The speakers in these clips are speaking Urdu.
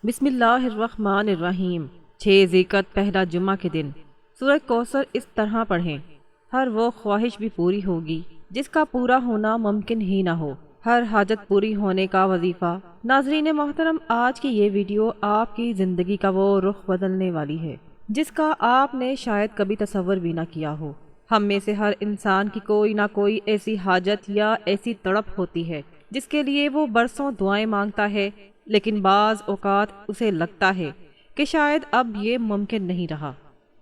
بسم اللہ الرحمن الرحیم 6 ذیقعت پہلا جمعہ کے دن سورہ کوثر اس طرح پڑھیں۔ ہر وہ خواہش بھی پوری ہوگی جس کا پورا ہونا ممکن ہی نہ ہو، ہر حاجت پوری ہونے کا وظیفہ۔ ناظرین محترم، آج کی یہ ویڈیو آپ کی زندگی کا وہ رخ بدلنے والی ہے جس کا آپ نے شاید کبھی تصور بھی نہ کیا ہو۔ ہم میں سے ہر انسان کی کوئی نہ کوئی ایسی حاجت یا ایسی تڑپ ہوتی ہے جس کے لیے وہ برسوں دعائیں مانگتا ہے، لیکن بعض اوقات اسے لگتا ہے کہ شاید اب یہ ممکن نہیں رہا۔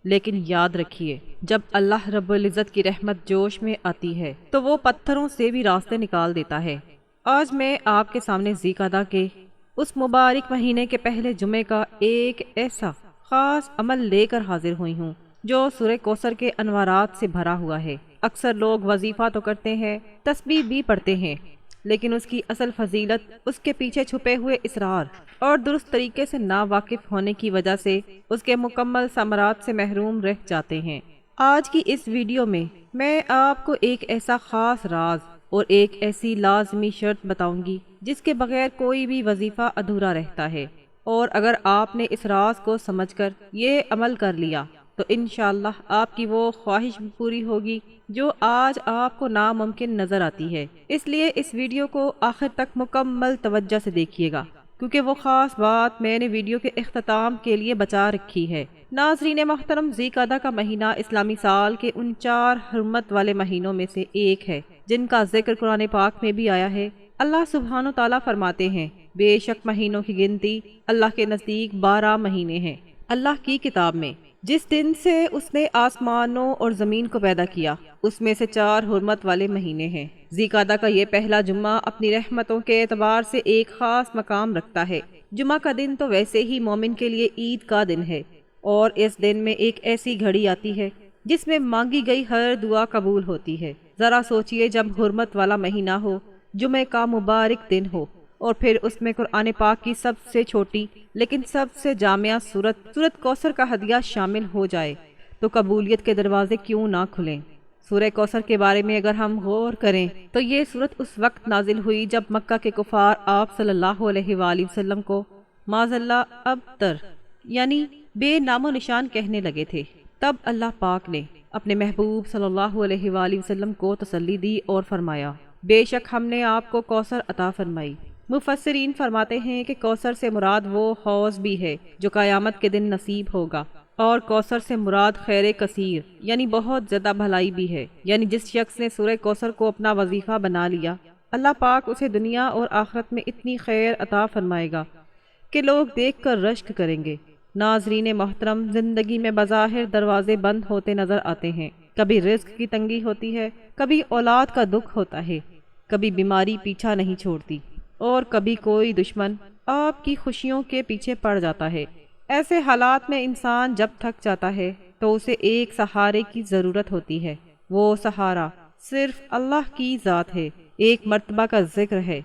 لیکن یاد رکھیے، جب اللہ رب العزت کی رحمت جوش میں آتی ہے تو وہ پتھروں سے بھی راستے نکال دیتا ہے۔ آج میں آپ کے سامنے ذیقعدہ کے اس مبارک مہینے کے پہلے جمعے کا ایک ایسا خاص عمل لے کر حاضر ہوئی ہوں جو سورہ کوثر کے انوارات سے بھرا ہوا ہے۔ اکثر لوگ وظیفہ تو کرتے ہیں، تسبیح بھی پڑھتے ہیں، لیکن اس کی اصل فضیلت اس کے پیچھے چھپے ہوئے اسرار اور درست طریقے سے ناواقف ہونے کی وجہ سے اس کے مکمل ثمرات سے محروم رہ جاتے ہیں۔ آج کی اس ویڈیو میں آپ کو ایک ایسا خاص راز اور ایک ایسی لازمی شرط بتاؤں گی جس کے بغیر کوئی بھی وظیفہ ادھورا رہتا ہے، اور اگر آپ نے اس راز کو سمجھ کر یہ عمل کر لیا تو انشاءاللہ آپ کی وہ خواہش بھی پوری ہوگی جو آج آپ کو ناممکن نظر آتی ہے۔ اس لیے اس ویڈیو کو آخر تک مکمل توجہ سے دیکھیے گا، کیونکہ وہ خاص بات میں نے ویڈیو کے اختتام کے لیے بچا رکھی ہے۔ ناظرین محترم، ذیقعدہ کا مہینہ اسلامی سال کے ان 4 حرمت والے مہینوں میں سے ایک ہے جن کا ذکر قرآن پاک میں بھی آیا ہے۔ اللہ سبحانہ و تعالیٰ فرماتے ہیں، بے شک مہینوں کی گنتی اللہ کے نزدیک 12 مہینے ہیں اللہ کی کتاب میں۔ جس دن سے اس نے آسمانوں اور زمین کو پیدا کیا اس میں سے 4 حرمت والے مہینے ہیں۔ ذیقعدہ کا یہ پہلا جمعہ اپنی رحمتوں کے اعتبار سے ایک خاص مقام رکھتا ہے۔ جمعہ کا دن تو ویسے ہی مومن کے لیے عید کا دن ہے، اور اس دن میں ایک ایسی گھڑی آتی ہے جس میں مانگی گئی ہر دعا قبول ہوتی ہے۔ ذرا سوچئے، جب حرمت والا مہینہ ہو، جمعے کا مبارک دن ہو، اور پھر اس میں قرآن پاک کی سب سے چھوٹی لیکن سب سے جامع سورۃ کوثر کا ہدیہ شامل ہو جائے تو قبولیت کے دروازے کیوں نہ کھلیں۔ سورہ کوثر کے بارے میں اگر ہم غور کریں تو یہ سورت اس وقت نازل ہوئی جب مکہ کے کفار آپ صلی اللہ علیہ وآلہ وسلم کو معاذ اللہ ابتر یعنی بے نام و نشان کہنے لگے تھے۔ تب اللہ پاک نے اپنے محبوب صلی اللہ علیہ وآلہ وسلم کو تسلی دی اور فرمایا، بے شک ہم نے آپ کو کوثر عطا فرمائی۔ مفسرین فرماتے ہیں کہ کوثر سے مراد وہ حوض بھی ہے جو قیامت کے دن نصیب ہوگا، اور کوثر سے مراد خیر کثیر یعنی بہت زیادہ بھلائی بھی ہے، یعنی جس شخص نے سورہ کوثر کو اپنا وظیفہ بنا لیا، اللہ پاک اسے دنیا اور آخرت میں اتنی خیر عطا فرمائے گا کہ لوگ دیکھ کر رشک کریں گے۔ ناظرین محترم، زندگی میں بظاہر دروازے بند ہوتے نظر آتے ہیں، کبھی رزق کی تنگی ہوتی ہے، کبھی اولاد کا دکھ ہوتا ہے، کبھی بیماری پیچھا نہیں چھوڑتی، اور کبھی کوئی دشمن آپ کی خوشیوں کے پیچھے پڑ جاتا ہے۔ ایسے حالات میں انسان جب تھک جاتا ہے تو اسے ایک سہارے کی ضرورت ہوتی ہے۔ وہ سہارا صرف اللہ کی ذات ہے۔ ایک مرتبہ کا ذکر ہے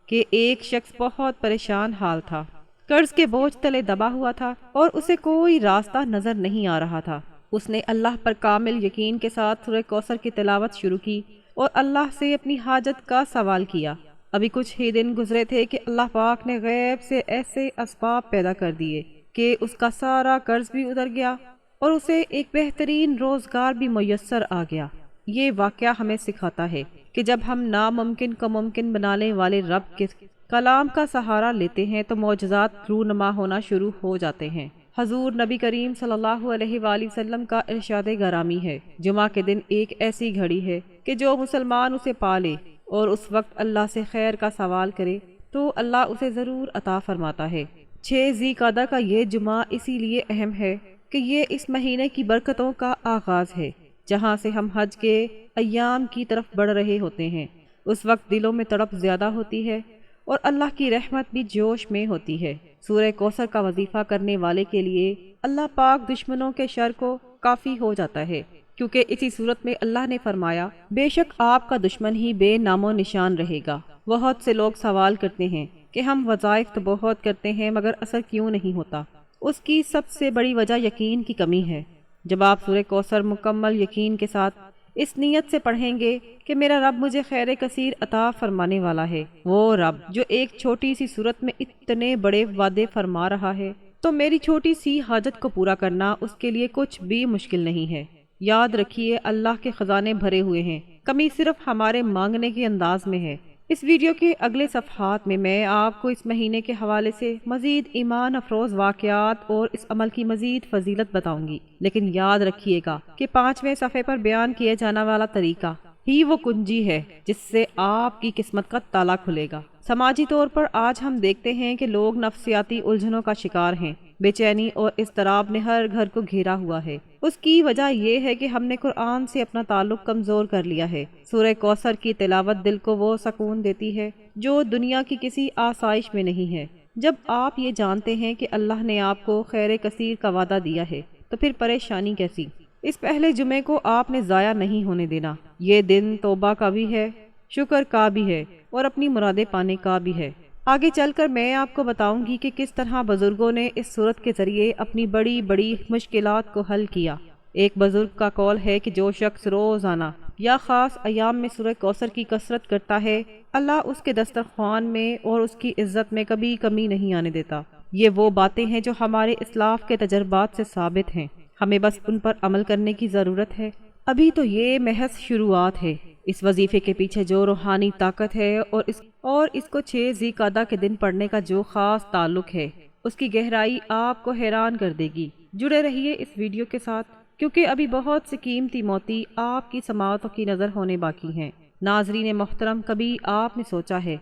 کہ ایک شخص بہت پریشان حال تھا، قرض کے بوجھ تلے دبا ہوا تھا اور اسے کوئی راستہ نظر نہیں آ رہا تھا۔ اس نے اللہ پر کامل یقین کے ساتھ سورہ کوثر کی تلاوت شروع کی اور اللہ سے اپنی حاجت کا سوال کیا۔ ابھی کچھ ہی دن گزرے تھے کہ اللہ پاک نے غیب سے ایسے اسباب پیدا کر دیے کہ اس کا سارا قرض بھی اتر گیا اور اسے ایک بہترین روزگار بھی میسر آ گیا۔ یہ واقعہ ہمیں سکھاتا ہے کہ جب ہم ناممکن کو ممکن بنانے والے رب کے کلام کا سہارا لیتے ہیں تو معجزات رونما ہونا شروع ہو جاتے ہیں۔ حضور نبی کریم صلی اللہ علیہ وآلہ وسلم کا ارشاد گرامی ہے، جمعہ کے دن ایک ایسی گھڑی ہے کہ جو مسلمان اسے پالے اور اس وقت اللہ سے خیر کا سوال کرے تو اللہ اسے ضرور عطا فرماتا ہے۔ 6 ذیقعدہ کا یہ جمعہ اسی لیے اہم ہے کہ یہ اس مہینے کی برکتوں کا آغاز ہے جہاں سے ہم حج کے ایام کی طرف بڑھ رہے ہوتے ہیں۔ اس وقت دلوں میں تڑپ زیادہ ہوتی ہے اور اللہ کی رحمت بھی جوش میں ہوتی ہے۔ سورہ کوثر کا وظیفہ کرنے والے کے لیے اللہ پاک دشمنوں کے شر کو کافی ہو جاتا ہے، کیونکہ اسی صورت میں اللہ نے فرمایا، بے شک آپ کا دشمن ہی بے نام و نشان رہے گا۔ بہت سے لوگ سوال کرتے ہیں کہ ہم وظائف تو بہت کرتے ہیں مگر اثر کیوں نہیں ہوتا؟ اس کی سب سے بڑی وجہ یقین کی کمی ہے۔ جب آپ سورہ کوثر مکمل یقین کے ساتھ اس نیت سے پڑھیں گے کہ میرا رب مجھے خیر کثیر عطا فرمانے والا ہے۔ وہ رب جو ایک چھوٹی سی صورت میں اتنے بڑے وعدے فرما رہا ہے، تو میری چھوٹی سی حاجت کو پورا کرنا اس کے لیے کچھ بھی مشکل نہیں ہے۔ یاد رکھیے اللہ کے خزانے بھرے ہوئے ہیں، کمی صرف ہمارے مانگنے کے انداز میں ہے۔ اس ویڈیو کے اگلے صفحات میں آپ کو اس مہینے کے حوالے سے مزید ایمان افروز واقعات اور اس عمل کی مزید فضیلت بتاؤں گی، لیکن یاد رکھیے گا کہ 5ویں صفحے پر بیان کیا جانے والا طریقہ ہی وہ کنجی ہے جس سے آپ کی قسمت کا تالا کھلے گا۔ سماجی طور پر آج ہم دیکھتے ہیں کہ لوگ نفسیاتی الجھنوں کا شکار ہیں، بے چینی اور اضطراب نے ہر گھر کو گھیرا ہوا ہے۔ اس کی وجہ یہ ہے کہ ہم نے قرآن سے اپنا تعلق کمزور کر لیا ہے۔ سورہ کوثر کی تلاوت دل کو وہ سکون دیتی ہے جو دنیا کی کسی آسائش میں نہیں ہے۔ جب آپ یہ جانتے ہیں کہ اللہ نے آپ کو خیر کثیر کا وعدہ دیا ہے تو پھر پریشانی کیسی؟ اس پہلے جمعے کو آپ نے ضائع نہیں ہونے دینا۔ یہ دن توبہ کا بھی ہے، شکر کا بھی ہے اور اپنی مرادیں پانے کا بھی ہے۔ آگے چل کر میں آپ کو بتاؤں گی کہ کس طرح بزرگوں نے اس صورت کے ذریعے اپنی بڑی بڑی مشکلات کو حل کیا۔ ایک بزرگ کا قول ہے کہ جو شخص روزانہ یا خاص ایام میں سورہ کوثر کی کثرت کرتا ہے، اللہ اس کے دسترخوان میں اور اس کی عزت میں کبھی کمی نہیں آنے دیتا۔ یہ وہ باتیں ہیں جو ہمارے اسلاف کے تجربات سے ثابت ہیں، ہمیں بس ان پر عمل کرنے کی ضرورت ہے۔ ابھی تو یہ محض شروعات ہے۔ اس وظیفے کے پیچھے جو روحانی طاقت ہے اور اس کو 6 ذی القعدہ کے دن پڑھنے کا جو خاص تعلق ہے، اس کی گہرائی آپ کو حیران کر دے گی۔ جڑے رہیے اس ویڈیو کے ساتھ کیونکہ ابھی بہت سے قیمتی موتی آپ کی سماعتوں کی نظر ہونے باقی ہیں۔ ناظرین محترم، کبھی آپ نے سوچا ہے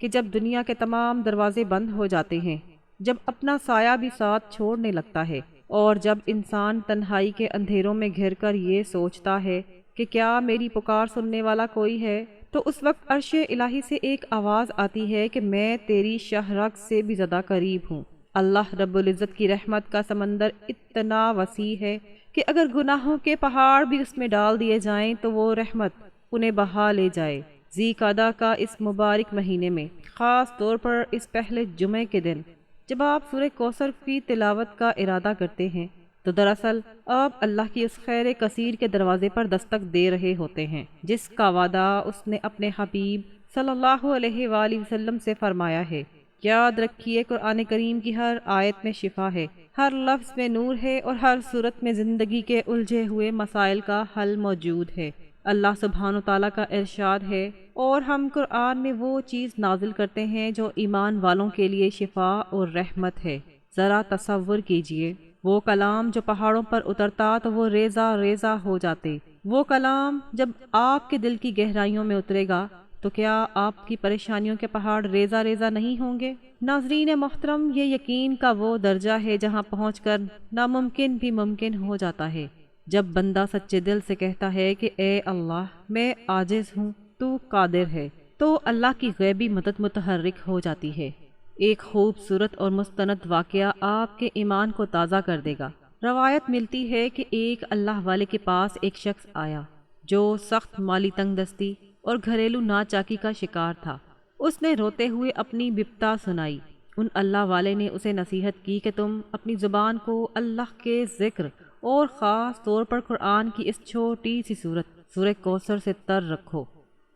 کہ جب دنیا کے تمام دروازے بند ہو جاتے ہیں، جب اپنا سایہ بھی ساتھ چھوڑنے لگتا ہے اور جب انسان تنہائی کے اندھیروں میں گھر کر یہ سوچتا ہے کہ کیا میری پکار سننے والا کوئی ہے، تو اس وقت عرش الہی سے ایک آواز آتی ہے کہ میں تیری شہرگ سے بھی زیادہ قریب ہوں۔ اللہ رب العزت کی رحمت کا سمندر اتنا وسیع ہے کہ اگر گناہوں کے پہاڑ بھی اس میں ڈال دیے جائیں تو وہ رحمت انہیں بہا لے جائے۔ ذی القعدہ کا اس مبارک مہینے میں، خاص طور پر اس پہلے جمعے کے دن جب آپ سورہ کوثر کی تلاوت کا ارادہ کرتے ہیں، تو دراصل آپ اللہ کی اس خیر کثیر کے دروازے پر دستک دے رہے ہوتے ہیں جس کا وعدہ اس نے اپنے حبیب صلی اللہ علیہ وآلہ وسلم سے فرمایا ہے۔ یاد رکھیے قرآن کریم کی ہر آیت میں شفا ہے، ہر لفظ میں نور ہے اور ہر صورت میں زندگی کے الجھے ہوئے مسائل کا حل موجود ہے۔ اللہ سبحانہ وتعالیٰ کا ارشاد ہے، اور ہم قرآن میں وہ چیز نازل کرتے ہیں جو ایمان والوں کے لیے شفا اور رحمت ہے۔ ذرا تصور کیجئے، وہ کلام جو پہاڑوں پر اترتا تو وہ ریزہ ریزہ ہو جاتے۔ وہ کلام جب آپ کے دل کی گہرائیوں میں اترے گا تو کیا آپ کی پریشانیوں کے پہاڑ ریزہ ریزہ نہیں ہوں گے؟ ناظرین محترم، یہ یقین کا وہ درجہ ہے جہاں پہنچ کر ناممکن بھی ممکن ہو جاتا ہے۔ جب بندہ سچے دل سے کہتا ہے کہ اے اللہ، میں عاجز ہوں، تو قادر ہے، تو اللہ کی غیبی مدد متحرک ہو جاتی ہے۔ ایک خوبصورت اور مستند واقعہ آپ کے ایمان کو تازہ کر دے گا۔ روایت ملتی ہے کہ ایک اللہ والے کے پاس ایک شخص آیا جو سخت مالی تنگ دستی اور گھریلو ناچاکی کا شکار تھا۔ اس نے روتے ہوئے اپنی بپتا سنائی۔ ان اللہ والے نے اسے نصیحت کی کہ تم اپنی زبان کو اللہ کے ذکر اور خاص طور پر قرآن کی اس چھوٹی سی سورہ کوثر سے تر رکھو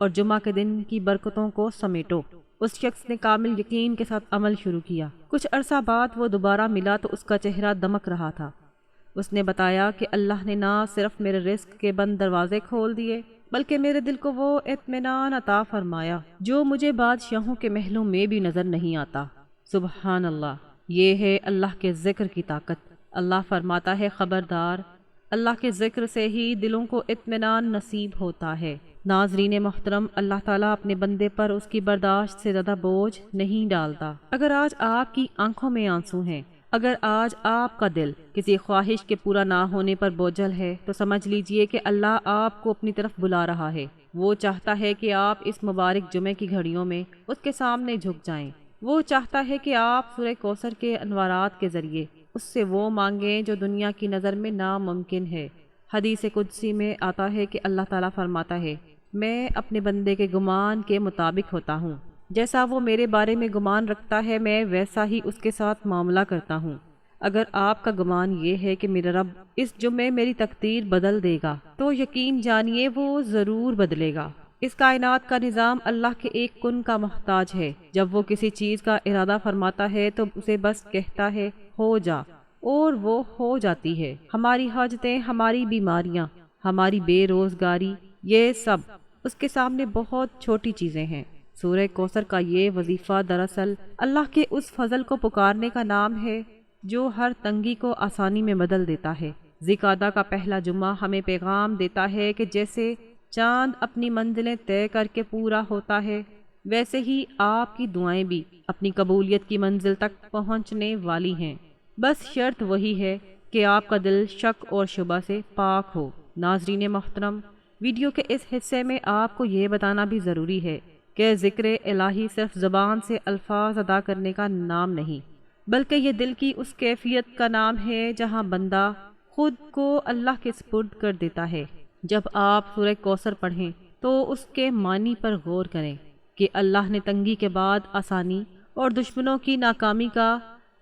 اور جمعہ کے دن کی برکتوں کو سمیٹو۔ اس شخص نے کامل یقین کے ساتھ عمل شروع کیا۔ کچھ عرصہ بعد وہ دوبارہ ملا تو اس کا چہرہ دمک رہا تھا۔ اس نے بتایا کہ اللہ نے نہ صرف میرے رزق کے بند دروازے کھول دیے بلکہ میرے دل کو وہ اطمینان عطا فرمایا جو مجھے بادشاہوں کے محلوں میں بھی نظر نہیں آتا۔ سبحان اللہ، یہ ہے اللہ کے ذکر کی طاقت۔ اللہ فرماتا ہے، خبردار، اللہ کے ذکر سے ہی دلوں کو اطمینان نصیب ہوتا ہے۔ ناظرین محترم، اللہ تعالیٰ اپنے بندے پر اس کی برداشت سے زیادہ بوجھ نہیں ڈالتا۔ اگر آج آپ کی آنکھوں میں آنسو ہیں، اگر آج آپ کا دل کسی خواہش کے پورا نہ ہونے پر بوجھل ہے، تو سمجھ لیجئے کہ اللہ آپ کو اپنی طرف بلا رہا ہے۔ وہ چاہتا ہے کہ آپ اس مبارک جمعے کی گھڑیوں میں اس کے سامنے جھک جائیں۔ وہ چاہتا ہے کہ آپ سورہ کوثر کے انوارات کے ذریعے اس سے وہ مانگیں جو دنیا کی نظر میں ناممکن ہے۔ حدیث قدسی میں آتا ہے کہ اللہ تعالیٰ فرماتا ہے، میں اپنے بندے کے گمان کے مطابق ہوتا ہوں، جیسا وہ میرے بارے میں گمان رکھتا ہے میں ویسا ہی اس کے ساتھ معاملہ کرتا ہوں۔ اگر آپ کا گمان یہ ہے کہ میرا رب اس جمعے میری تقدیر بدل دے گا تو یقین جانیے وہ ضرور بدلے گا۔ اس کائنات کا نظام اللہ کے ایک کن کا محتاج ہے۔ جب وہ کسی چیز کا ارادہ فرماتا ہے تو اسے بس کہتا ہے ہو جا، اور وہ ہو جاتی ہے۔ ہماری حاجتیں، ہماری بیماریاں، ہماری بے روزگاری، یہ سب اس کے سامنے بہت چھوٹی چیزیں ہیں۔ سورہ کوثر کا یہ وظیفہ دراصل اللہ کے اس فضل کو پکارنے کا نام ہے جو ہر تنگی کو آسانی میں بدل دیتا ہے۔ ذی-قعدہ کا پہلا جمعہ ہمیں پیغام دیتا ہے کہ جیسے چاند اپنی منزلیں طے کر کے پورا ہوتا ہے، ویسے ہی آپ کی دعائیں بھی اپنی قبولیت کی منزل تک پہنچنے والی ہیں۔ بس شرط وہی ہے کہ آپ کا دل شک اور شبہ سے پاک ہو۔ ناظرین محترم، ویڈیو کے اس حصے میں آپ کو یہ بتانا بھی ضروری ہے کہ ذکر الہی صرف زبان سے الفاظ ادا کرنے کا نام نہیں، بلکہ یہ دل کی اس کیفیت کا نام ہے جہاں بندہ خود کو اللہ کے سپرد کر دیتا ہے۔ جب آپ سورہ کوثر پڑھیں تو اس کے معنی پر غور کریں کہ اللہ نے تنگی کے بعد آسانی اور دشمنوں کی ناکامی کا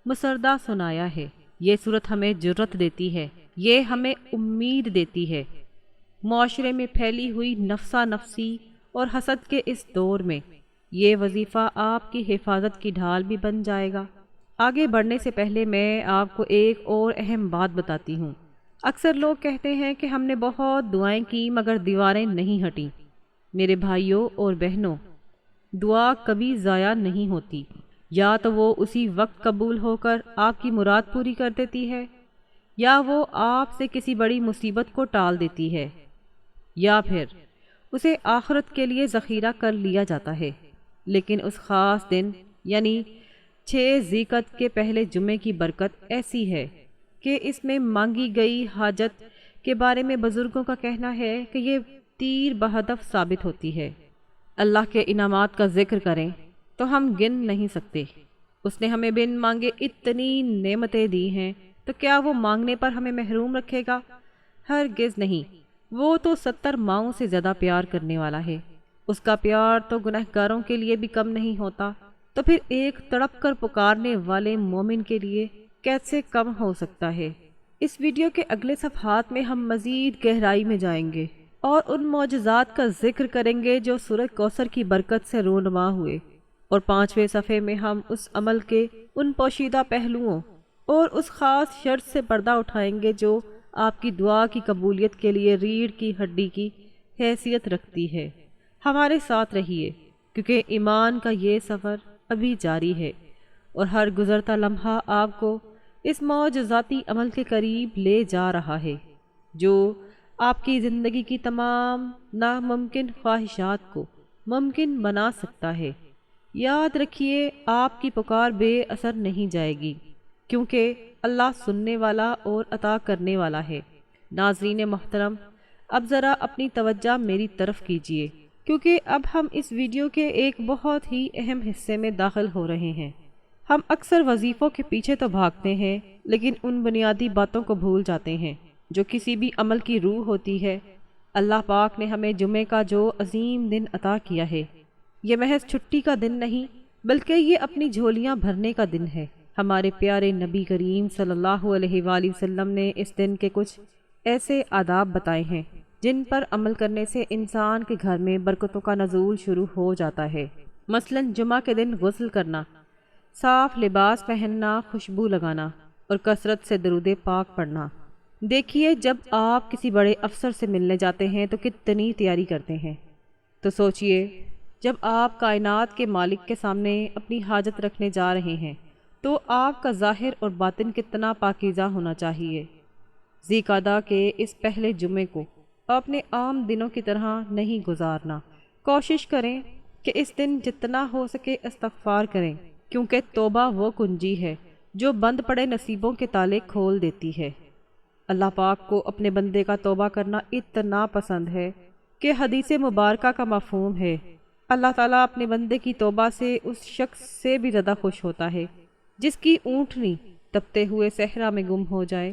مسردہ سنایا ہے۔ یہ صورت ہمیں جرأت دیتی ہے، یہ ہمیں امید دیتی ہے۔ معاشرے میں پھیلی ہوئی نفسا نفسی اور حسد کے اس دور میں یہ وظیفہ آپ کی حفاظت کی ڈھال بھی بن جائے گا۔ آگے بڑھنے سے پہلے میں آپ کو ایک اور اہم بات بتاتی ہوں۔ اکثر لوگ کہتے ہیں کہ ہم نے بہت دعائیں کی مگر دیواریں نہیں ہٹیں۔ میرے بھائیوں اور بہنوں، دعا کبھی ضائع نہیں ہوتی۔ یا تو وہ اسی وقت قبول ہو کر آپ کی مراد پوری کر دیتی ہے، یا وہ آپ سے کسی بڑی مصیبت کو ٹال دیتی ہے، یا پھر اسے آخرت کے لیے ذخیرہ کر لیا جاتا ہے۔ لیکن اس خاص دن یعنی 6 ذی-قعدہ کے پہلے جمعے کی برکت ایسی ہے کہ اس میں مانگی گئی حاجت کے بارے میں بزرگوں کا کہنا ہے کہ یہ تیر بہدف ثابت ہوتی ہے۔ اللہ کے انعامات کا ذکر کریں تو ہم گن نہیں سکتے۔ اس نے ہمیں بن مانگے اتنی نعمتیں دی ہیں، تو کیا وہ مانگنے پر ہمیں محروم رکھے گا؟ ہرگز نہیں۔ وہ تو 70 ماؤں سے زیادہ پیار کرنے والا ہے۔ اس کا پیار تو گنہگاروں کے لیے بھی کم نہیں ہوتا، تو پھر ایک تڑپ کر پکارنے والے مومن کے لیے کیسے کم ہو سکتا ہے؟ اس ویڈیو کے اگلے صفحات میں ہم مزید گہرائی میں جائیں گے اور ان معجزات کا ذکر کریں گے جو سورہ کوثر کی برکت سے رونما ہوئے، اور 5ویں صفحے میں ہم اس عمل کے ان پوشیدہ پہلوؤں اور اس خاص شرط سے پردہ اٹھائیں گے جو آپ کی دعا کی قبولیت کے لیے ریڑھ کی ہڈی کی حیثیت رکھتی ہے۔ ہمارے ساتھ رہیے، کیونکہ ایمان کا یہ سفر ابھی جاری ہے، اور ہر گزرتا لمحہ آپ کو اس معجزاتی عمل کے قریب لے جا رہا ہے جو آپ کی زندگی کی تمام ناممکن خواہشات کو ممکن بنا سکتا ہے۔ یاد رکھیے، آپ کی پکار بے اثر نہیں جائے گی، کیونکہ اللہ سننے والا اور عطا کرنے والا ہے۔ ناظرین محترم، اب ذرا اپنی توجہ میری طرف کیجیے، کیونکہ اب ہم اس ویڈیو کے ایک بہت ہی اہم حصے میں داخل ہو رہے ہیں۔ ہم اکثر وظیفوں کے پیچھے تو بھاگتے ہیں، لیکن ان بنیادی باتوں کو بھول جاتے ہیں جو کسی بھی عمل کی روح ہوتی ہے۔ اللہ پاک نے ہمیں جمعے کا جو عظیم دن عطا کیا ہے، یہ محض چھٹی کا دن نہیں، بلکہ یہ اپنی جھولیاں بھرنے کا دن ہے۔ ہمارے پیارے نبی کریم صلی اللہ علیہ وآلہ وسلم نے اس دن کے کچھ ایسے آداب بتائے ہیں جن پر عمل کرنے سے انسان کے گھر میں برکتوں کا نزول شروع ہو جاتا ہے۔ مثلاً جمعہ کے دن غسل کرنا، صاف لباس پہننا، خوشبو لگانا اور کثرت سے درود پاک پڑھنا۔ دیکھیے، جب آپ کسی بڑے افسر سے ملنے جاتے ہیں تو کتنی تیاری کرتے ہیں، تو سوچئے جب آپ کائنات کے مالک کے سامنے اپنی حاجت رکھنے جا رہے ہیں تو آپ کا ظاہر اور باطن کتنا پاکیزہ ہونا چاہیے۔ ذی-قعدہ کے اس پہلے جمعے کو اپنے عام دنوں کی طرح نہیں گزارنا۔ کوشش کریں کہ اس دن جتنا ہو سکے استغفار کریں، کیونکہ توبہ وہ کنجی ہے جو بند پڑے نصیبوں کے تالے کھول دیتی ہے۔ اللہ پاک کو اپنے بندے کا توبہ کرنا اتنا پسند ہے کہ حدیث مبارکہ کا مفہوم ہے، اللہ تعالیٰ اپنے بندے کی توبہ سے اس شخص سے بھی زیادہ خوش ہوتا ہے جس کی اونٹنی تپتے ہوئے صحرا میں گم ہو جائے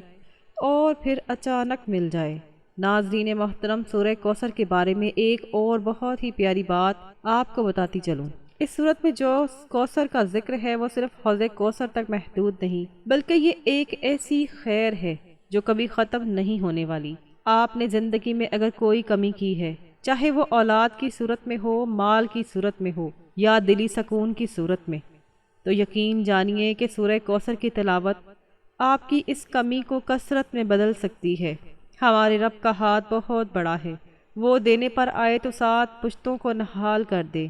اور پھر اچانک مل جائے۔ ناظرین محترم، سورہ کوثر کے بارے میں ایک اور بہت ہی پیاری بات آپ کو بتاتی چلوں۔ اس صورت میں جو کوثر کا ذکر ہے وہ صرف حوض کوثر تک محدود نہیں، بلکہ یہ ایک ایسی خیر ہے جو کبھی ختم نہیں ہونے والی۔ آپ نے زندگی میں اگر کوئی کمی کی ہے، چاہے وہ اولاد کی صورت میں ہو، مال کی صورت میں ہو یا دلی سکون کی صورت میں، تو یقین جانیے کہ سورہ کوثر کی تلاوت آپ کی اس کمی کو کثرت میں بدل سکتی ہے۔ ہمارے رب کا ہاتھ بہت بڑا ہے، وہ دینے پر آئے تو 7 پشتوں کو نہال کر دے۔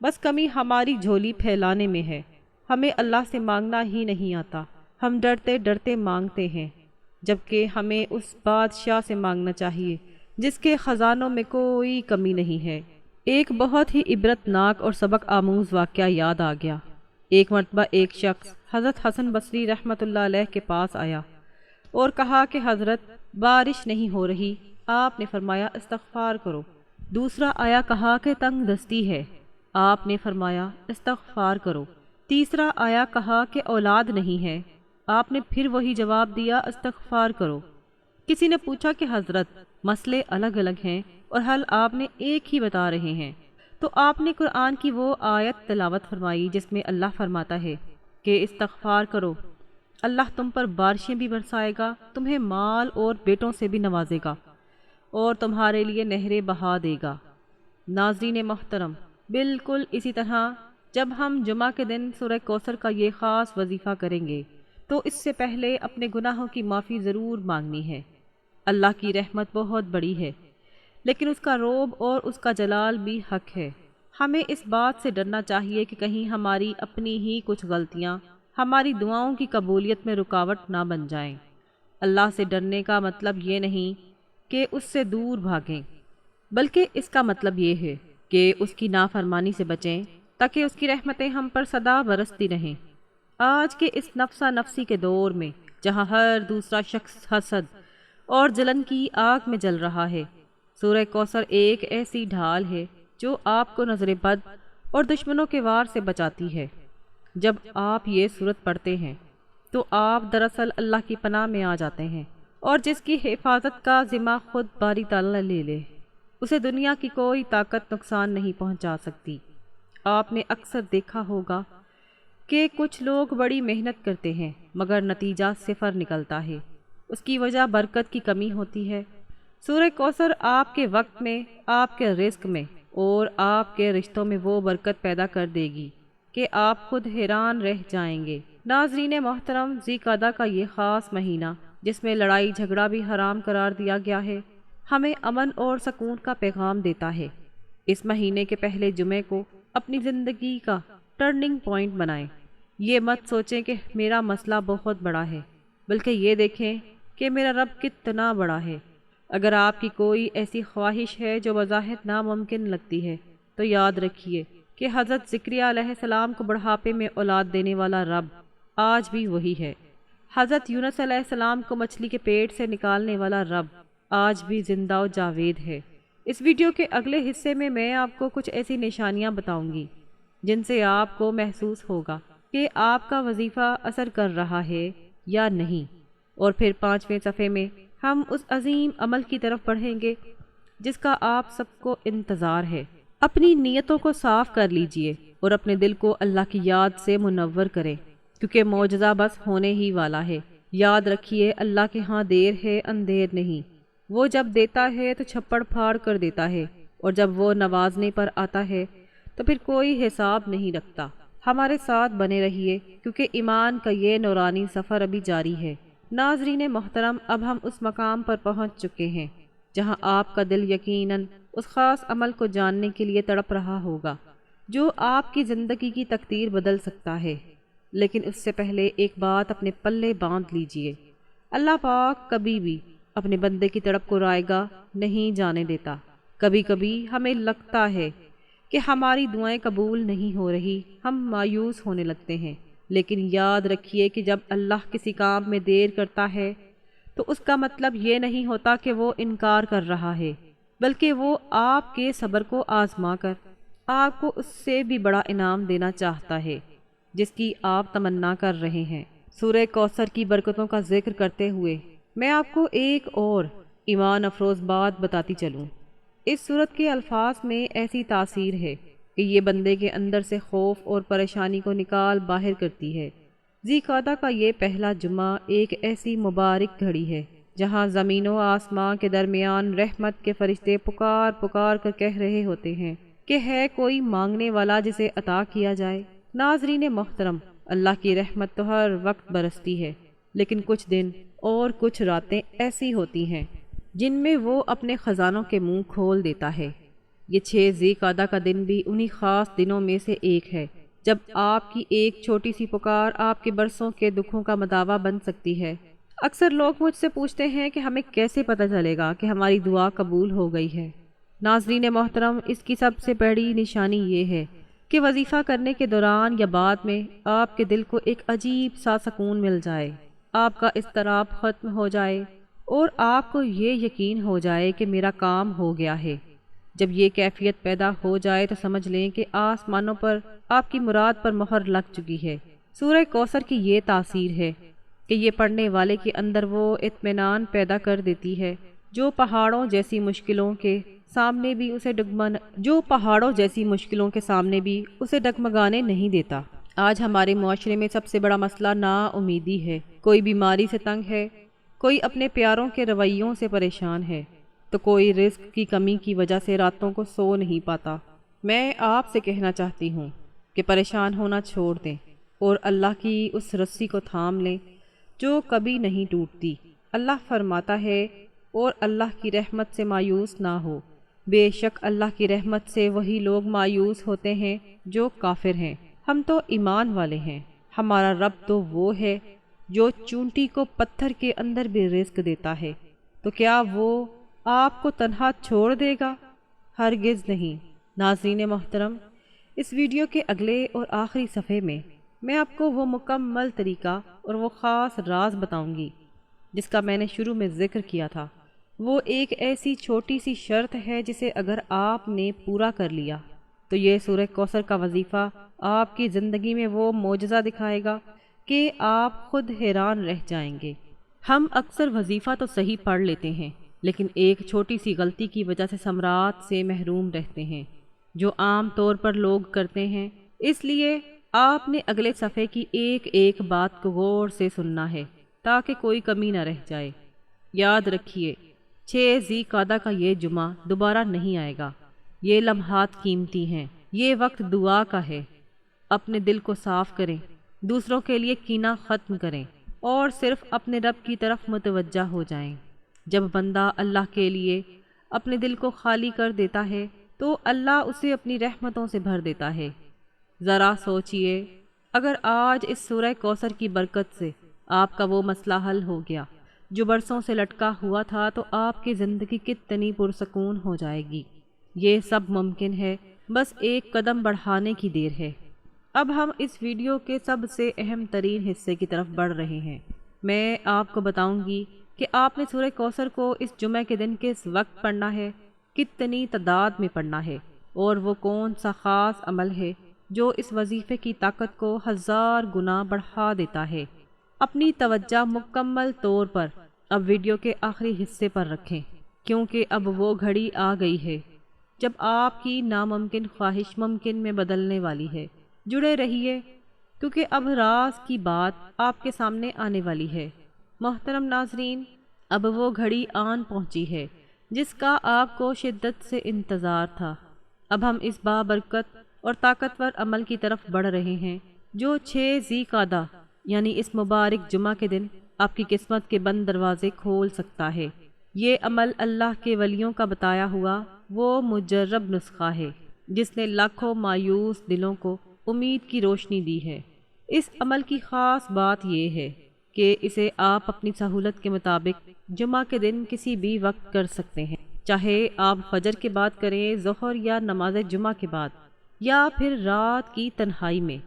بس کمی ہماری جھولی پھیلانے میں ہے۔ ہمیں اللہ سے مانگنا ہی نہیں آتا، ہم ڈرتے ڈرتے مانگتے ہیں، جبکہ ہمیں اس بادشاہ سے مانگنا چاہیے جس کے خزانوں میں کوئی کمی نہیں ہے۔ ایک بہت ہی عبرت ناک اور سبق آموز واقعہ یاد آ گیا۔ ایک مرتبہ ایک شخص حضرت حسن بصری رحمۃ اللہ علیہ کے پاس آیا اور کہا کہ حضرت بارش نہیں ہو رہی۔ آپ نے فرمایا استغفار کرو۔ دوسرا آیا، کہا کہ تنگ دستی ہے۔ آپ نے فرمایا استغفار کرو۔ تیسرا آیا، کہا کہ اولاد نہیں ہے۔ آپ نے پھر وہی جواب دیا، استغفار کرو۔ کسی نے پوچھا کہ حضرت مسئلے الگ الگ ہیں اور حل آپ نے ایک ہی بتا رہے ہیں، تو آپ نے قرآن کی وہ آیت تلاوت فرمائی جس میں اللہ فرماتا ہے کہ استغفار کرو، اللہ تم پر بارشیں بھی برسائے گا، تمہیں مال اور بیٹوں سے بھی نوازے گا اور تمہارے لیے نہریں بہا دے گا۔ ناظرین محترم، بالکل اسی طرح جب ہم جمعہ کے دن سورہ کوثر کا یہ خاص وظیفہ کریں گے تو اس سے پہلے اپنے گناہوں کی معافی ضرور مانگنی ہے۔ اللہ کی رحمت بہت بڑی ہے، لیکن اس کا رعب اور اس کا جلال بھی حق ہے۔ ہمیں اس بات سے ڈرنا چاہیے کہ کہیں ہماری اپنی ہی کچھ غلطیاں ہماری دعاؤں کی قبولیت میں رکاوٹ نہ بن جائیں۔ اللہ سے ڈرنے کا مطلب یہ نہیں کہ اس سے دور بھاگیں، بلکہ اس کا مطلب یہ ہے کہ اس کی نافرمانی سے بچیں تاکہ اس کی رحمتیں ہم پر سدا برستی رہیں۔ آج کے اس نفسا نفسی کے دور میں جہاں ہر دوسرا شخص حسد اور جلن کی آگ میں جل رہا ہے، سورہ کوثر ایک ایسی ڈھال ہے جو آپ کو نظر بد اور دشمنوں کے وار سے بچاتی ہے۔ جب آپ یہ سورت پڑھتے ہیں تو آپ دراصل اللہ کی پناہ میں آ جاتے ہیں، اور جس کی حفاظت کا ذمہ خود باری تعالیٰ لے لے، اسے دنیا کی کوئی طاقت نقصان نہیں پہنچا سکتی۔ آپ نے اکثر دیکھا ہوگا کہ کچھ لوگ بڑی محنت کرتے ہیں مگر نتیجہ صفر نکلتا ہے۔ اس کی وجہ برکت کی کمی ہوتی ہے۔ سورہ کوثر آپ کے وقت میں، آپ کے رزق میں اور آپ کے رشتوں میں وہ برکت پیدا کر دے گی کہ آپ خود حیران رہ جائیں گے۔ ناظرین محترم، ذی قعدہ کا یہ خاص مہینہ جس میں لڑائی جھگڑا بھی حرام قرار دیا گیا ہے، ہمیں امن اور سکون کا پیغام دیتا ہے۔ اس مہینے کے پہلے جمعے کو اپنی زندگی کا ٹرننگ پوائنٹ بنائیں۔ یہ مت سوچیں کہ میرا مسئلہ بہت بڑا ہے، بلکہ یہ دیکھیں کہ میرا رب کتنا بڑا ہے۔ اگر آپ کی کوئی ایسی خواہش ہے جو بظاہر ناممکن لگتی ہے تو یاد رکھیے کہ حضرت زکریا علیہ السلام کو بڑھاپے میں اولاد دینے والا رب آج بھی وہی ہے۔ حضرت یونس علیہ السلام کو مچھلی کے پیٹ سے نکالنے والا رب آج بھی زندہ و جاوید ہے۔ اس ویڈیو کے اگلے حصے میں آپ کو کچھ ایسی نشانیاں بتاؤں گی جن سے آپ کو محسوس ہوگا کہ آپ کا وظیفہ اثر کر رہا ہے یا نہیں، اور پھر 5ویں صفحے میں ہم اس عظیم عمل کی طرف بڑھیں گے جس کا آپ سب کو انتظار ہے۔ اپنی نیتوں کو صاف کر لیجئے اور اپنے دل کو اللہ کی یاد سے منور کریں، کیونکہ معجزہ بس ہونے ہی والا ہے۔ یاد رکھیے، اللہ کے ہاں دیر ہے اندھیر نہیں۔ وہ جب دیتا ہے تو چھپڑ پھاڑ کر دیتا ہے، اور جب وہ نوازنے پر آتا ہے تو پھر کوئی حساب نہیں رکھتا۔ ہمارے ساتھ بنے رہیے کیونکہ ایمان کا یہ نورانی سفر ابھی جاری ہے۔ ناظرین محترم، اب ہم اس مقام پر پہنچ چکے ہیں جہاں آپ کا دل یقیناً اس خاص عمل کو جاننے کے لیے تڑپ رہا ہوگا جو آپ کی زندگی کی تقدیر بدل سکتا ہے۔ لیکن اس سے پہلے ایک بات اپنے پلے باندھ لیجئے، اللہ پاک کبھی بھی اپنے بندے کی تڑپ کو رائے گا نہیں جانے دیتا۔ کبھی کبھی ہمیں لگتا ہے کہ ہماری دعائیں قبول نہیں ہو رہی، ہم مایوس ہونے لگتے ہیں، لیکن یاد رکھیے کہ جب اللہ کسی کام میں دیر کرتا ہے تو اس کا مطلب یہ نہیں ہوتا کہ وہ انکار کر رہا ہے، بلکہ وہ آپ کے صبر کو آزما کر آپ کو اس سے بھی بڑا انعام دینا چاہتا ہے جس کی آپ تمنا کر رہے ہیں۔ سورہ کوثر کی برکتوں کا ذکر کرتے ہوئے میں آپ کو ایک اور ایمان افروز بات بتاتی چلوں۔ اس سورت کے الفاظ میں ایسی تاثیر ہے کہ یہ بندے کے اندر سے خوف اور پریشانی کو نکال باہر کرتی ہے۔ ذی قعدہ کا یہ پہلا جمعہ ایک ایسی مبارک گھڑی ہے جہاں زمین و آسمان کے درمیان رحمت کے فرشتے پکار پکار کر کہہ رہے ہوتے ہیں کہ ہے کوئی مانگنے والا جسے عطا کیا جائے۔ ناظرین محترم، اللہ کی رحمت تو ہر وقت برستی ہے، لیکن کچھ دن اور کچھ راتیں ایسی ہوتی ہیں جن میں وہ اپنے خزانوں کے منہ کھول دیتا ہے۔ یہ 6 ذی قعدہ کا دن بھی انہی خاص دنوں میں سے ایک ہے جب آپ کی ایک چھوٹی سی پکار آپ کے برسوں کے دکھوں کا مداوا بن سکتی ہے۔ اکثر لوگ مجھ سے پوچھتے ہیں کہ ہمیں کیسے پتہ چلے گا کہ ہماری دعا قبول ہو گئی ہے۔ ناظرین محترم، اس کی سب سے بڑی نشانی یہ ہے کہ وظیفہ کرنے کے دوران یا بعد میں آپ کے دل کو ایک عجیب سا سکون مل جائے، آپ کا اضطراب ختم ہو جائے اور آپ کو یہ یقین ہو جائے کہ میرا کام ہو گیا ہے۔ جب یہ کیفیت پیدا ہو جائے تو سمجھ لیں کہ آسمانوں پر آپ کی مراد پر مہر لگ چکی ہے۔ سورہ کوثر کی یہ تاثیر ہے کہ یہ پڑھنے والے کے اندر وہ اطمینان پیدا کر دیتی ہے جو پہاڑوں جیسی مشکلوں کے سامنے بھی اسے ڈگمگانے نہیں دیتا۔ آج ہمارے معاشرے میں سب سے بڑا مسئلہ نا امیدی ہے۔ کوئی بیماری سے تنگ ہے، کوئی اپنے پیاروں کے رویوں سے پریشان ہے، تو کوئی رزق کی کمی کی وجہ سے راتوں کو سو نہیں پاتا۔ میں آپ سے کہنا چاہتی ہوں کہ پریشان ہونا چھوڑ دیں اور اللہ کی اس رسی کو تھام لیں جو کبھی نہیں ٹوٹتی۔ اللہ فرماتا ہے، اور اللہ کی رحمت سے مایوس نہ ہو، بے شک اللہ کی رحمت سے وہی لوگ مایوس ہوتے ہیں جو کافر ہیں۔ ہم تو ایمان والے ہیں، ہمارا رب تو وہ ہے جو چونٹی کو پتھر کے اندر بھی رزق دیتا ہے، تو کیا وہ آپ کو تنہا چھوڑ دے گا؟ ہرگز نہیں۔ ناظرین محترم، اس ویڈیو کے اگلے اور آخری صفحے میں آپ کو وہ مکمل طریقہ اور وہ خاص راز بتاؤں گی جس کا میں نے شروع میں ذکر کیا تھا۔ وہ ایک ایسی چھوٹی سی شرط ہے جسے اگر آپ نے پورا کر لیا تو یہ سورہ کوثر کا وظیفہ آپ کی زندگی میں وہ معجزہ دکھائے گا کہ آپ خود حیران رہ جائیں گے۔ ہم اکثر وظیفہ تو صحیح پڑھ لیتے ہیں، لیکن ایک چھوٹی سی غلطی کی وجہ سے ثمرات سے محروم رہتے ہیں جو عام طور پر لوگ کرتے ہیں۔ اس لیے آپ نے اگلے صفحے کی ایک ایک بات کو غور سے سننا ہے تاکہ کوئی کمی نہ رہ جائے۔ یاد رکھیے، 6 ذی قعدہ کا یہ جمعہ دوبارہ نہیں آئے گا۔ یہ لمحات قیمتی ہیں، یہ وقت دعا کا ہے۔ اپنے دل کو صاف کریں، دوسروں کے لیے کینہ ختم کریں اور صرف اپنے رب کی طرف متوجہ ہو جائیں۔ جب بندہ اللہ کے لیے اپنے دل کو خالی کر دیتا ہے تو اللہ اسے اپنی رحمتوں سے بھر دیتا ہے۔ ذرا سوچئے، اگر آج اس سورہ کوثر کی برکت سے آپ کا وہ مسئلہ حل ہو گیا جو برسوں سے لٹکا ہوا تھا تو آپ کی زندگی کتنی پرسکون ہو جائے گی۔ یہ سب ممکن ہے، بس ایک قدم بڑھانے کی دیر ہے۔ اب ہم اس ویڈیو کے سب سے اہم ترین حصے کی طرف بڑھ رہے ہیں۔ میں آپ کو بتاؤں گی کہ آپ نے سورہ کوثر کو اس جمعہ کے دن کس وقت پڑھنا ہے، کتنی تعداد میں پڑھنا ہے، اور وہ کون سا خاص عمل ہے جو اس وظیفے کی طاقت کو 1000 گنا بڑھا دیتا ہے۔ اپنی توجہ مکمل طور پر اب ویڈیو کے آخری حصے پر رکھیں، کیونکہ اب وہ گھڑی آ گئی ہے جب آپ کی ناممکن خواہش ممکن میں بدلنے والی ہے۔ جڑے رہیے، کیونکہ اب راز کی بات آپ کے سامنے آنے والی ہے۔ محترم ناظرین، اب وہ گھڑی آن پہنچی ہے جس کا آپ کو شدت سے انتظار تھا۔ اب ہم اس بابرکت اور طاقتور عمل کی طرف بڑھ رہے ہیں جو 6 ذی قعدہ یعنی اس مبارک جمعہ کے دن آپ کی قسمت کے بند دروازے کھول سکتا ہے۔ یہ عمل اللہ کے ولیوں کا بتایا ہوا وہ مجرب نسخہ ہے جس نے لاکھوں مایوس دلوں کو امید کی روشنی دی ہے۔ اس عمل کی خاص بات یہ ہے کہ اسے آپ اپنی سہولت کے مطابق جمعہ کے دن کسی بھی وقت کر سکتے ہیں، چاہے آپ فجر کے بعد کریں، ظہر یا نماز جمعہ کے بعد، یا پھر رات کی تنہائی میں۔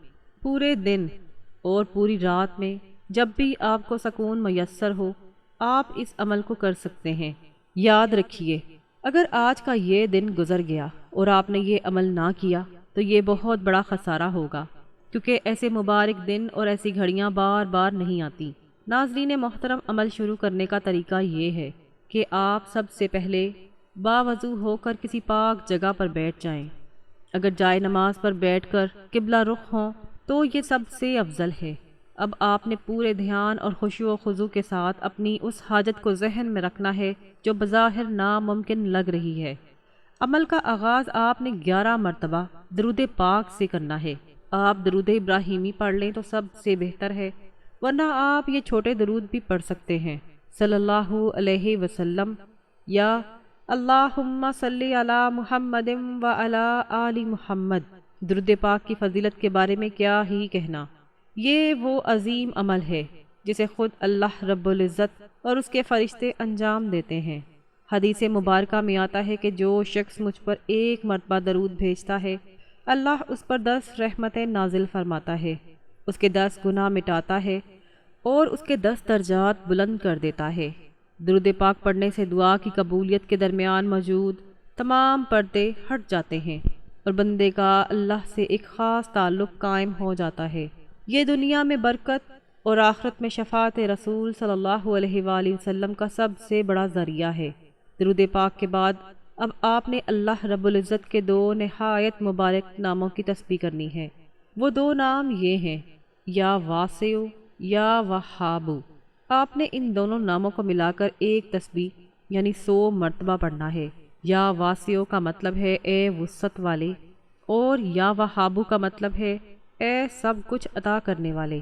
پورے دن اور پوری رات میں جب بھی آپ کو سکون میسر ہو، آپ اس عمل کو کر سکتے ہیں۔ یاد رکھیے، اگر آج کا یہ دن گزر گیا اور آپ نے یہ عمل نہ کیا تو یہ بہت بڑا خسارہ ہوگا، کیونکہ ایسے مبارک دن اور ایسی گھڑیاں بار بار نہیں آتی۔ ناظرین محترم، عمل شروع کرنے کا طریقہ یہ ہے کہ آپ سب سے پہلے باوضو ہو کر کسی پاک جگہ پر بیٹھ جائیں۔ اگر جائے نماز پر بیٹھ کر قبلہ رخ ہوں تو یہ سب سے افضل ہے۔ اب آپ نے پورے دھیان اور خشوع و خضوع کے ساتھ اپنی اس حاجت کو ذہن میں رکھنا ہے جو بظاہر ناممکن لگ رہی ہے۔ عمل کا آغاز آپ نے 11 مرتبہ درود پاک سے کرنا ہے۔ آپ درود ابراہیمی پڑھ لیں تو سب سے بہتر ہے، ورنہ آپ یہ چھوٹے درود بھی پڑھ سکتے ہیں۔ صلی اللہ علیہ وسلم یا اللہم صلی علی محمد و علی آل محمد۔ درود پاک کی فضیلت کے بارے میں کیا ہی کہنا، یہ وہ عظیم عمل ہے جسے خود اللہ رب العزت اور اس کے فرشتے انجام دیتے ہیں۔ حدیث مبارکہ میں آتا ہے کہ جو شخص مجھ پر 1 مرتبہ درود بھیجتا ہے، اللہ اس پر 10 رحمتیں نازل فرماتا ہے، اس کے 10 گناہ مٹاتا ہے اور اس کے 10 درجات بلند کر دیتا ہے۔ درود پاک پڑھنے سے دعا کی قبولیت کے درمیان موجود تمام پردے ہٹ جاتے ہیں اور بندے کا اللہ سے ایک خاص تعلق قائم ہو جاتا ہے۔ یہ دنیا میں برکت اور آخرت میں شفاعت رسول صلی اللہ علیہ وآلہ وسلم کا سب سے بڑا ذریعہ ہے۔ درود پاک کے بعد اب آپ نے اللہ رب العزت کے 2 نہایت مبارک ناموں کی تسبیح کرنی ہے۔ وہ 2 نام یہ ہیں، یا واسع یا وہاب۔ آپ نے ان دونوں ناموں کو ملا کر ایک تسبیح یعنی 100 مرتبہ پڑھنا ہے۔ یا واسع کا مطلب ہے اے وسعت والے، اور یا وہاب کا مطلب ہے اے سب کچھ عطا کرنے والے۔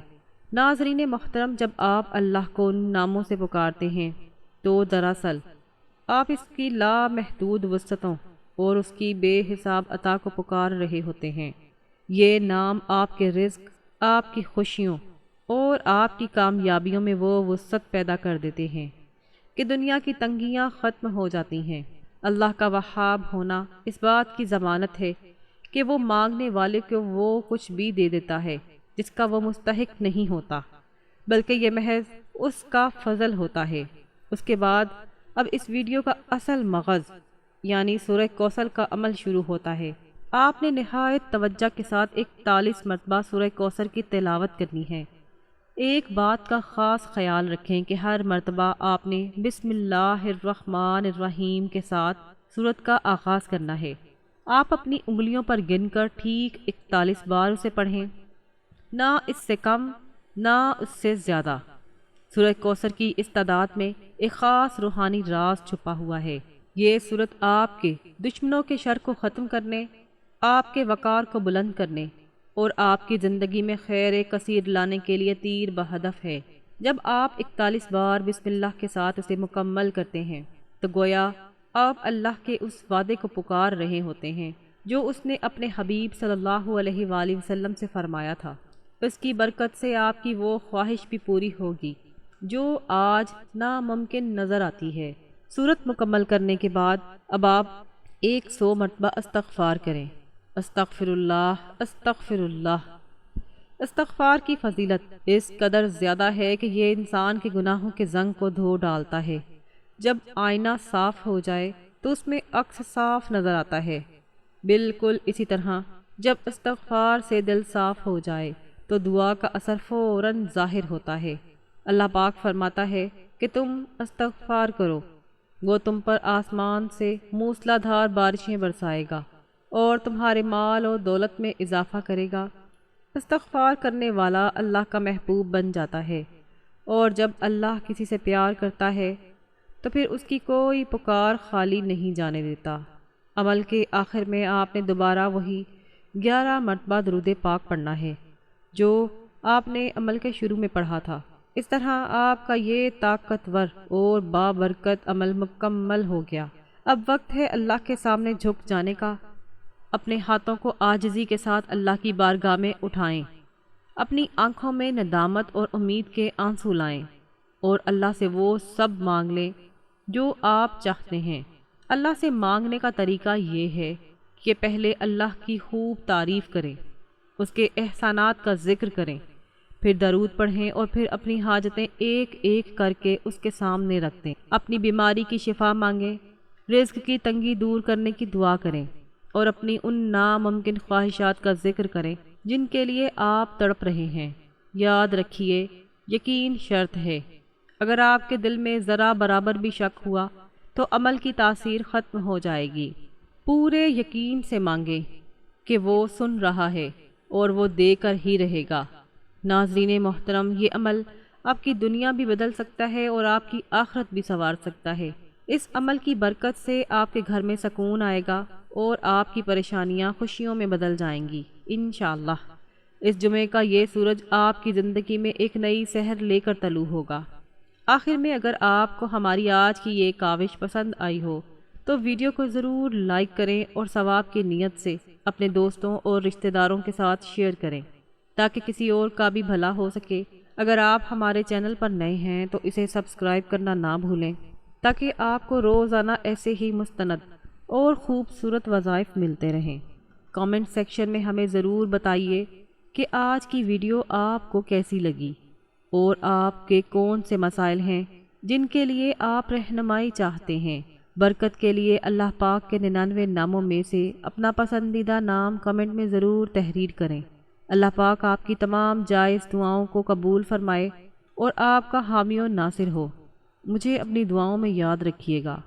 ناظرین محترم، جب آپ اللہ کو ان ناموں سے پکارتے ہیں تو دراصل آپ اس کی لامحدود وسعتوں اور اس کی بے حساب عطا کو پکار رہے ہوتے ہیں۔ یہ نام آپ کے رزق، آپ کی خوشیوں اور آپ کی کامیابیوں میں وہ وسعت پیدا کر دیتے ہیں کہ دنیا کی تنگیاں ختم ہو جاتی ہیں۔ اللہ کا وہاب ہونا اس بات کی ضمانت ہے کہ وہ مانگنے والے کو وہ کچھ بھی دے دیتا ہے جس کا وہ مستحق نہیں ہوتا، بلکہ یہ محض اس کا فضل ہوتا ہے۔ اس کے بعد اب اس ویڈیو کا اصل مغز یعنی سورہ کوثر کا عمل شروع ہوتا ہے۔ آپ نے نہایت توجہ کے ساتھ 41 مرتبہ سورہ کوثر کی تلاوت کرنی ہے۔ ایک بات کا خاص خیال رکھیں کہ ہر مرتبہ آپ نے بسم اللہ الرحمن الرحیم کے ساتھ سورت کا آغاز کرنا ہے۔ آپ اپنی انگلیوں پر گن کر ٹھیک 41 بار اسے پڑھیں، نہ اس سے کم نہ اس سے زیادہ۔ سورہ کوثر کی اس تعداد میں ایک خاص روحانی راز چھپا ہوا ہے۔ یہ سورت آپ کے دشمنوں کے شر کو ختم کرنے، آپ کے وقار کو بلند کرنے اور آپ کی زندگی میں خیر کثیر لانے کے لیے تیر بہدف ہے۔ جب آپ 41 بار بسم اللہ کے ساتھ اسے مکمل کرتے ہیں تو گویا آپ اللہ کے اس وعدے کو پکار رہے ہوتے ہیں جو اس نے اپنے حبیب صلی اللہ علیہ وآلہ وسلم سے فرمایا تھا۔ اس کی برکت سے آپ کی وہ خواہش بھی پوری ہوگی جو آج ناممکن نظر آتی ہے۔ سورت مکمل کرنے کے بعد اب آپ 100 مرتبہ استغفار کریں۔ استغفر اللہ، استغفر اللہ۔ استغفار کی فضیلت اس قدر زیادہ ہے کہ یہ انسان کے گناہوں کے زنگ کو دھو ڈالتا ہے۔ جب آئینہ صاف ہو جائے تو اس میں عکس صاف نظر آتا ہے۔ بالکل اسی طرح جب استغفار سے دل صاف ہو جائے تو دعا کا اثر فوراً ظاہر ہوتا ہے۔ اللہ پاک فرماتا ہے کہ تم استغفار کرو، وہ تم پر آسمان سے موسلا دھار بارشیں برسائے گا اور تمہارے مال اور دولت میں اضافہ کرے گا۔ استغفار کرنے والا اللہ کا محبوب بن جاتا ہے، اور جب اللہ کسی سے پیار کرتا ہے تو پھر اس کی کوئی پکار خالی نہیں جانے دیتا۔ عمل کے آخر میں آپ نے دوبارہ وہی 11 مرتبہ درود پاک پڑھنا ہے جو آپ نے عمل کے شروع میں پڑھا تھا۔ اس طرح آپ کا یہ طاقتور اور بابرکت عمل مکمل ہو گیا۔ اب وقت ہے اللہ کے سامنے جھک جانے کا۔ اپنے ہاتھوں کو عاجزی کے ساتھ اللہ کی بارگاہ میں اٹھائیں، اپنی آنکھوں میں ندامت اور امید کے آنسو لائیں اور اللہ سے وہ سب مانگ لیں جو آپ چاہتے ہیں۔ اللہ سے مانگنے کا طریقہ یہ ہے کہ پہلے اللہ کی خوب تعریف کریں، اس کے احسانات کا ذکر کریں، پھر درود پڑھیں اور پھر اپنی حاجتیں ایک ایک کر کے اس کے سامنے رکھ دیں۔ اپنی بیماری کی شفا مانگیں، رزق کی تنگی دور کرنے کی دعا کریں اور اپنی ان ناممکن خواہشات کا ذکر کریں جن کے لیے آپ تڑپ رہے ہیں۔ یاد رکھیے، یقین شرط ہے۔ اگر آپ کے دل میں ذرا برابر بھی شک ہوا تو عمل کی تاثیر ختم ہو جائے گی۔ پورے یقین سے مانگیں، کہ وہ سن رہا ہے اور وہ دے کر ہی رہے گا۔ ناظرین محترم، یہ عمل آپ کی دنیا بھی بدل سکتا ہے اور آپ کی آخرت بھی سنوار سکتا ہے۔ اس عمل کی برکت سے آپ کے گھر میں سکون آئے گا اور آپ کی پریشانیاں خوشیوں میں بدل جائیں گی انشاءاللہ۔ اس جمعے کا یہ سورج آپ کی زندگی میں ایک نئی سحر لے کر طلوع ہوگا۔ آخر میں اگر آپ کو ہماری آج کی یہ کاوش پسند آئی ہو تو ویڈیو کو ضرور لائک کریں اور ثواب کی نیت سے اپنے دوستوں اور رشتہ داروں کے ساتھ شیئر کریں تاکہ کسی اور کا بھی بھلا ہو سکے۔ اگر آپ ہمارے چینل پر نئے ہیں تو اسے سبسکرائب کرنا نہ بھولیں تاکہ آپ کو روزانہ ایسے ہی مستند اور خوبصورت وظائف ملتے رہیں۔ کامنٹ سیکشن میں ہمیں ضرور بتائیے کہ آج کی ویڈیو آپ کو کیسی لگی اور آپ کے کون سے مسائل ہیں جن کے لیے آپ رہنمائی چاہتے ہیں۔ برکت کے لیے اللہ پاک کے 99 ناموں میں سے اپنا پسندیدہ نام کمنٹ میں ضرور تحریر کریں۔ اللہ پاک آپ کی تمام جائز دعاؤں کو قبول فرمائے اور آپ کا حامی و ناصر ہو۔ مجھے اپنی دعاؤں میں یاد رکھیے گا۔